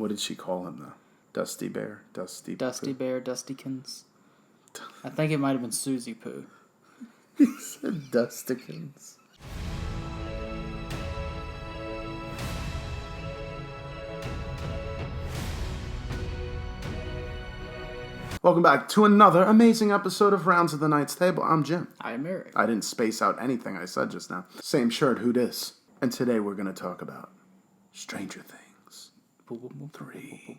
What did she call him, though? Dusty Bear? Dusty Bear, Dustykins. I think it might have been Susie Poo. He said Dustykins. Welcome back to another amazing episode of Rounds of the Knight's Table. I'm Jim. I am Eric. I didn't space out anything I said just now. Same shirt, who dis? And today we're going to talk about Stranger Things 3.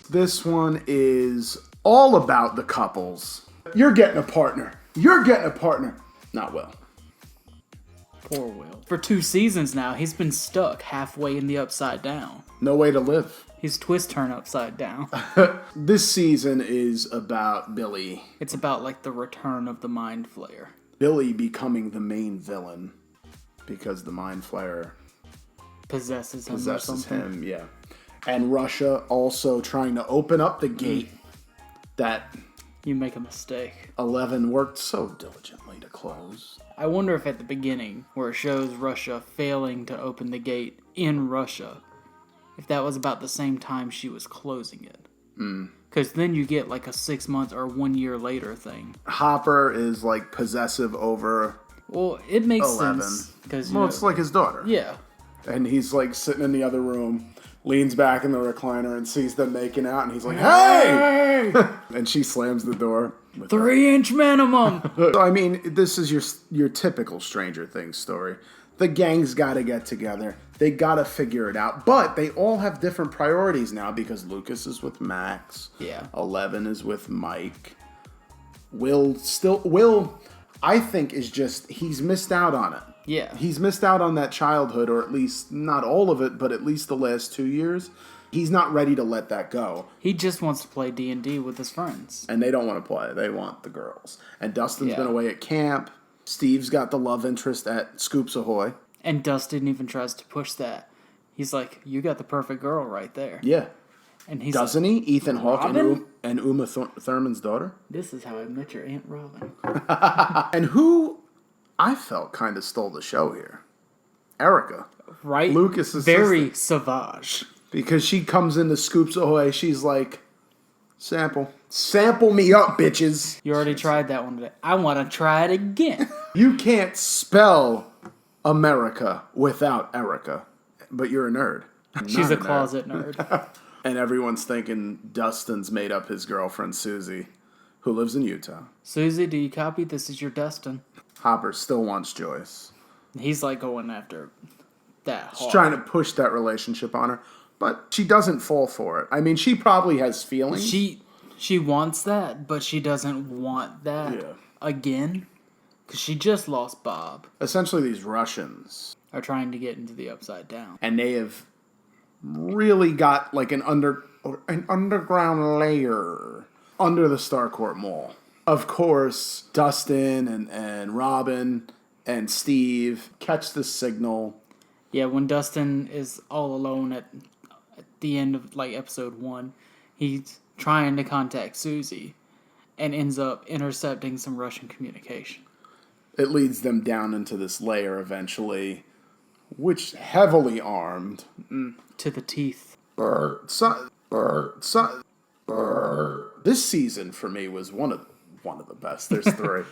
This one is all about the couples. You're getting a partner. You're getting a partner. Not Will. Poor Will. For 2 seasons now, he's been stuck halfway in the Upside Down. No way to live. He's twist turn upside down. This season is about Billy. It's about like the return of the Mind Flayer. Billy becoming the main villain because the Mind Flayer Possesses him possesses or something. him, yeah. And Russia also trying to open up the gate that You make a mistake. 11 worked so diligently to close. I wonder if at the beginning, where it shows Russia failing to open the gate in Russia, if that was about the same time she was closing it. Because then you get like a 6 months or 1 year later thing. Hopper is like possessive over Well, it makes 11. sense. Cause, It's like his daughter. Yeah. And he's like sitting in the other room, leans back in the recliner and sees them making out, and he's like, "Hey!" And she slams the door. 3-inch minimum! So, I mean, this is your typical Stranger Things story. The gang's got to get together. They got to figure it out. But they all have different priorities now because Lucas is with Max. Yeah. 11 is with Mike. Will, I think, is just, he's missed out on it. Yeah. He's missed out on that childhood, or at least not all of it, but at least the last 2 years. He's not ready to let that go. He just wants to play D&D with his friends. And they don't want to play. They want the girls. And Dustin's Yeah. been away at camp. Steve's got the love interest at Scoops Ahoy. And Dustin even tries to push that. He's like, you got the perfect girl right there. Yeah. And he's Doesn't he? Ethan Hawke Robin? and Uma Thurman's daughter. This is how I met your Aunt Robin. And who I felt kind of stole the show here. Erica. Right? Lucas's Very savage. Because she comes into Scoops Ahoy, she's like, sample me up, bitches. You already tried that one today. I want to try it again. You can't spell America without Erica, but you're a nerd. She's Not a closet nerd. And everyone's thinking Dustin's made up his girlfriend, Susie, who lives in Utah. Susie, do you copy? This is your Dustin. Hopper still wants Joyce. He's like going after that He's hard. trying to push that relationship on her, but she doesn't fall for it. I mean, she probably has feelings. She wants that, but she doesn't want that again. Because she just lost Bob. Essentially, these Russians Are trying to get into the Upside Down. and they have really got like an underground layer under the Starcourt Mall. Of course, Dustin and Robin and Steve catch the signal. Yeah, when Dustin is all alone at the end of like episode 1, he's trying to contact Susie and ends up intercepting some Russian communication. It leads them down into this layer eventually, which heavily armed. To the teeth. This season for me was one of the best. There's 3.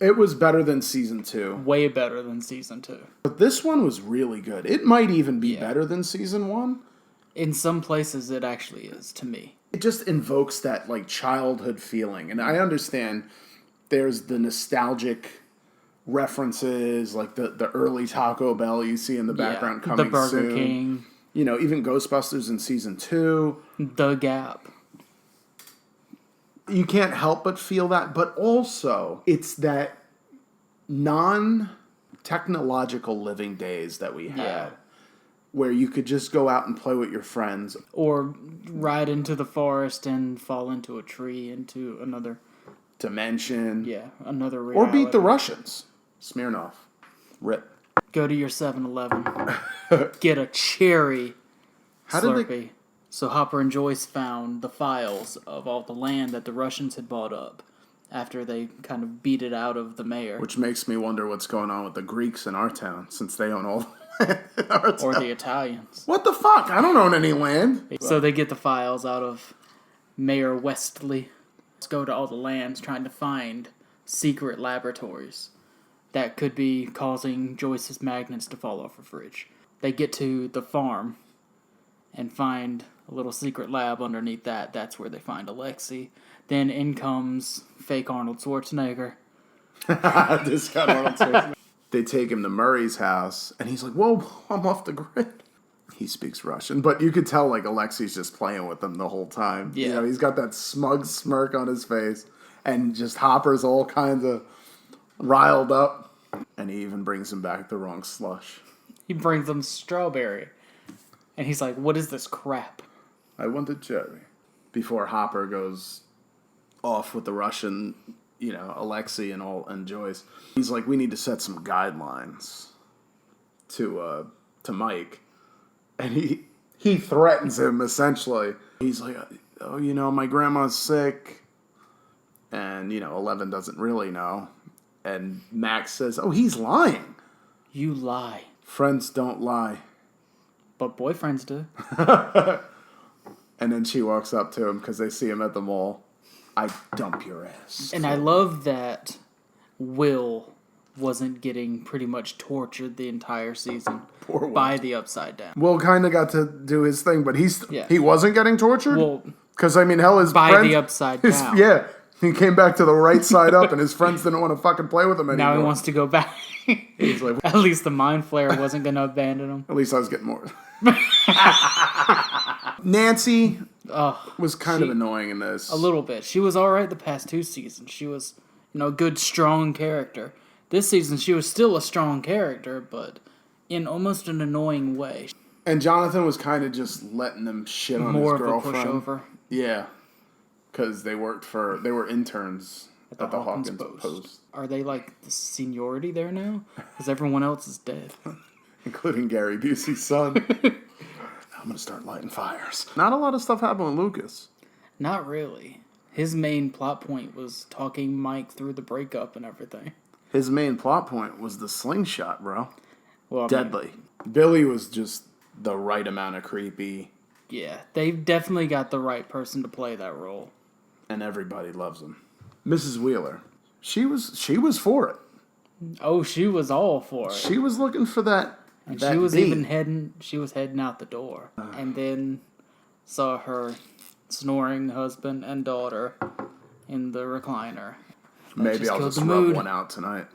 It was better than season 2. Way better than season 2. But this one was really good. It might even be better than season 1. In some places, it actually is, to me. It just invokes that like childhood feeling. And I understand there's the nostalgic references, like the early Taco Bell you see in the background coming soon. The Burger King. You know, even Ghostbusters in season 2. The Gap. You can't help but feel that. But also, it's that non-technological living days that we had. Yeah. Where you could just go out and play with your friends. Or ride into the forest and fall into a tree, into another Dimension. Yeah, another reality. Or beat the Russians. Smirnoff. Rip. Go to your 7-Eleven. Get a cherry Slurpee. So Hopper and Joyce found the files of all the land that the Russians had bought up after they kind of beat it out of the mayor. Which makes me wonder what's going on with the Greeks in our town, since they own all the land in our town. Or the Italians. What the fuck? I don't own any land. So they get the files out of Mayor Westley. Let's go to all the lands trying to find secret laboratories that could be causing Joyce's magnets to fall off her fridge. They get to the farm and find a little secret lab underneath that. That's where they find Alexei. Then in comes fake Arnold Schwarzenegger. This guy Arnold Schwarzenegger. They take him to Murray's house, and he's like, whoa, I'm off the grid. He speaks Russian, but you could tell, like, Alexei's just playing with him the whole time. Yeah. You know, he's got that smug smirk on his face, and just Hopper's all kinds of riled up, and he even brings him back the wrong slush. He brings them strawberry. And he's like, what is this crap? I wanted cherry. Before Hopper goes off with the Russian, you know, Alexei and Joyce, he's like, we need to set some guidelines to Mike. And he threatens him, essentially. He's like, oh, you know, my grandma's sick. And, you know, 11 doesn't really know. And Max says, oh, he's lying. You lie. Friends don't lie. But boyfriends do. And then she walks up to him because they see him at the mall. I dump your ass. And I love that Will wasn't getting pretty much tortured the entire season by the Upside Down. Will kind of got to do his thing, but Yeah. he wasn't getting tortured? Well, because, I mean, hell, his by friends... the Upside Down. Yeah. He came back to the right side up, and his friends didn't want to fucking play with him anymore. Now he wants to go back. He's like, At least the Mind Flayer wasn't going to abandon him. at least I was getting more. Nancy was kind of annoying in this. A little bit. She was all right the past 2 seasons. She was, you know, a good, strong character. This season, she was still a strong character, but in almost an annoying way. And Jonathan was kind of just letting them shit on More his of a girlfriend. pushover. Yeah. Because they were interns at the Hawkins Post. Are they like the seniority there now? Because everyone else is dead. Including Gary Busey's son. I'm going to start lighting fires. Not a lot of stuff happened with Lucas. Not really. His main plot point was talking Mike through the breakup and everything. His main plot point was the slingshot, bro. Well, Deadly. Billy was just the right amount of creepy. Yeah, they've definitely got the right person to play that role. And everybody loves him. Mrs. Wheeler. She was for it. Oh, she was all for it. She was looking for that. And that she was beat. even heading out the door. And then saw her snoring husband and daughter in the recliner. Maybe I'll just rub mood. one out tonight.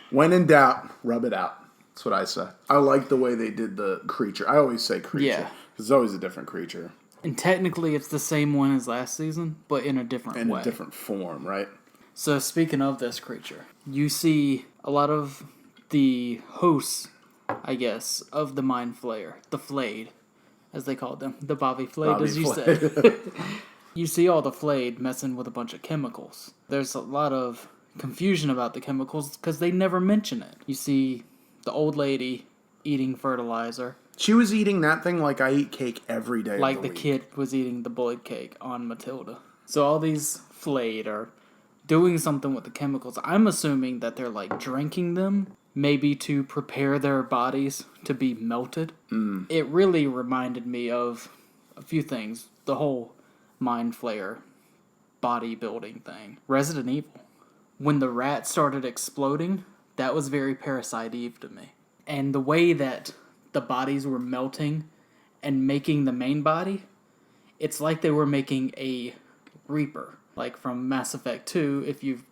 When in doubt, rub it out. That's what I say. I like the way they did the creature. I always say creature. Yeah. It's always a different creature. And technically it's the same one as last season, but in a different way. In a different form, right? So speaking of this creature, you see a lot of the hosts, I guess, of the Mind Flayer, the Flayed, as they called them, the Bobby Flayed, as you said. You see all the Flayed messing with a bunch of chemicals. There's a lot of confusion about the chemicals because they never mention it. You see the old lady eating fertilizer. She was eating that thing like I eat cake every day. Like of the week. kid was eating the boiled cake on Matilda. So all these Flayed are doing something with the chemicals. I'm assuming that they're like drinking them, maybe to prepare their bodies to be melted. It really reminded me of a few things. The whole Mind Flayer bodybuilding thing. Resident Evil. When the rat started exploding, that was very Parasite Eve to me. And the way that the bodies were melting and making the main body, it's like they were making a Reaper. Like from Mass Effect 2, if you've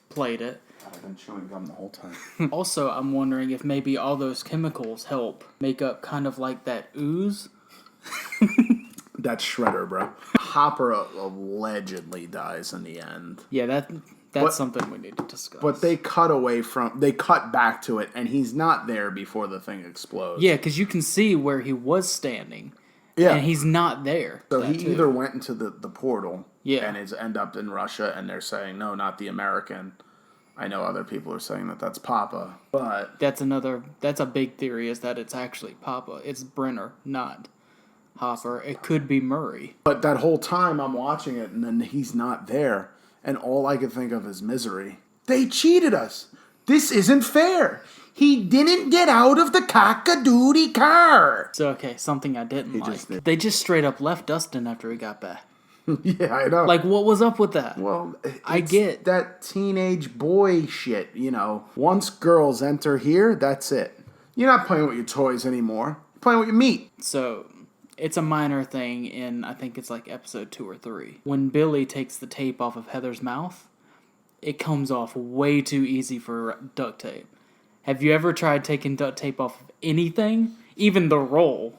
played it. I've been chewing gum the whole time. Also, I'm wondering if maybe all those chemicals help make up kind of like that ooze. That's Shredder, bro. Hopper allegedly dies in the end. Yeah, that's something we need to discuss. But they cut back to it, and he's not there before the thing explodes. Yeah, because you can see where he was standing. Yeah. And he's not there. So he either went into the portal Yeah. and end up in Russia, and they're saying, no, not the American. I know other people are saying that that's Papa, but... That's a big theory, is that it's actually Papa. It's Brenner, not Hopper. It could be Murray. But that whole time I'm watching it, and then he's not there, And all I could think of is misery. They cheated us. This isn't fair. He didn't get out of the cock-a-doodie car. So, okay, something I didn't like. They just straight up left Dustin after he got back. Yeah, I know. Like, what was up with that? Well, I get that teenage boy shit, Once girls enter here, that's it. You're not playing with your toys anymore. You're playing with your meat. So, it's a minor thing in, I think it's like episode 2 or 3. When Billy takes the tape off of Heather's mouth, it comes off way too easy for duct tape. Have you ever tried taking duct tape off of anything? Even the roll.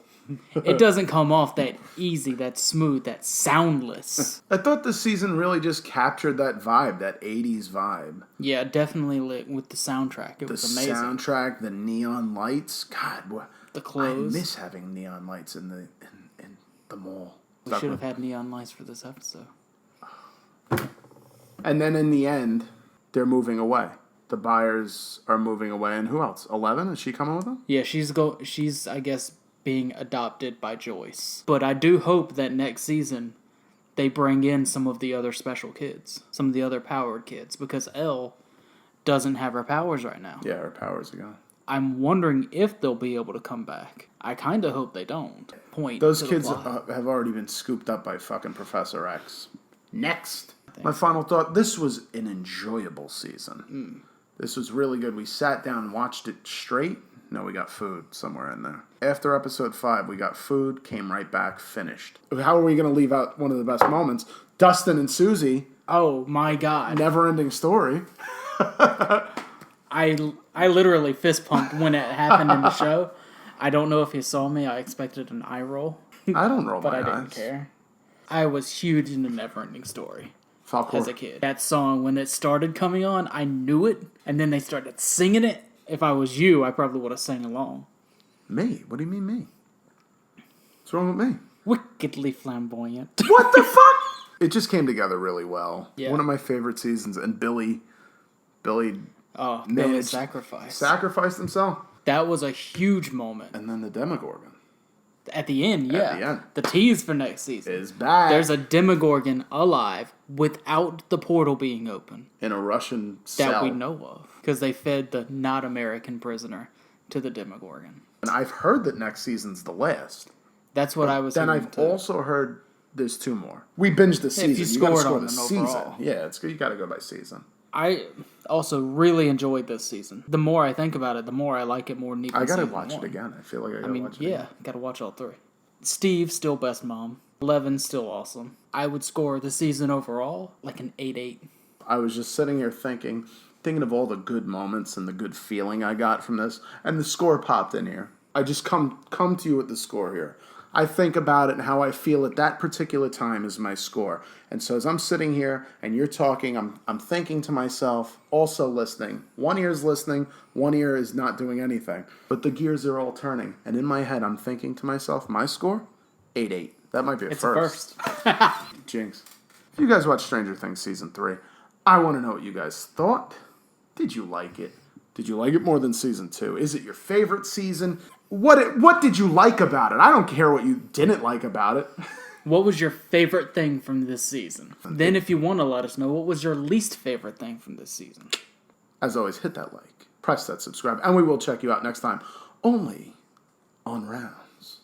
It doesn't come off that easy, that smooth, that soundless. I thought this season really just captured that vibe, that 80s vibe. Yeah, definitely lit with the soundtrack. It was amazing. The soundtrack, the neon lights. God, the clothes. I miss having neon lights in the mall. We should have had neon lights for this episode. And then in the end, they're moving away. The buyers are moving away, and who else? 11? Is she coming with them? Yeah, she's I guess being adopted by Joyce. But I do hope that next season they bring in some of the other special kids, some of the other powered kids, because Elle doesn't have her powers right now. Yeah, her powers are gone. I'm wondering if they'll be able to come back. I kind of hope they don't. Those kids have already been scooped up by fucking Professor X. Next. My final thought, this was an enjoyable season. This was really good. We sat down and watched it straight. No, we got food somewhere in there. After episode 5, we got food, came right back, finished. How are we going to leave out one of the best moments? Dustin and Susie. Oh, my God. Never-ending story. I literally fist pumped when it happened in the show. I don't know if you saw me. I expected an eye roll. I don't roll but my I eyes. didn't care. I was huge into Never-Ending Story. Falcor. As a kid. That song, when it started coming on, I knew it, and then they started singing it. If I was you, I probably would have sang along. Me? What do you mean me? What's wrong with me? Wickedly flamboyant. What the fuck? It just came together really well. Yeah. One of my favorite seasons, and Billy Billy sacrificed himself. That was a huge moment. And then the Demogorgon. At the end, yeah. At the end. The tease for next season is back. There's a Demogorgon alive without the portal being open. In a Russian cell. That we know of. Because they fed the not American prisoner to the Demogorgon. And I've heard that next season's the last. That's what I was Then hearing I've too. also heard there's 2 more. We binged the season. If you scored gotta score on the an season. overall. Yeah, you got to go by season. I also really enjoyed this season. The more I think about it, the more I like it more than even I got to season watch 1. it again. I feel like I got to watch it again. Got to watch all 3. Steve, still best mom. 11, still awesome. I would score the season overall like an 8-8. I was just sitting here thinking of all the good moments and the good feeling I got from this, and the score popped in here. I just come to you with the score here. I think about it and how I feel at that particular time is my score. And so as I'm sitting here and you're talking, I'm thinking to myself, also listening. One ear is listening, one ear is not doing anything. But the gears are all turning. And in my head, I'm thinking to myself, my score? 8-8. That might be a first. Jinx. If you guys watch Stranger Things Season 3, I want to know what you guys thought. Did you like it? Did you like it more than Season 2? Is it your favorite season? What did you like about it? I don't care what you didn't like about it. What was your favorite thing from this season? Then if you want to let us know, what was your least favorite thing from this season? As always, hit that like, press that subscribe, and we will check you out next time. Only on Rounds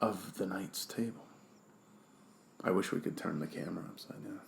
of the Knight's Table. I wish we could turn the camera upside down.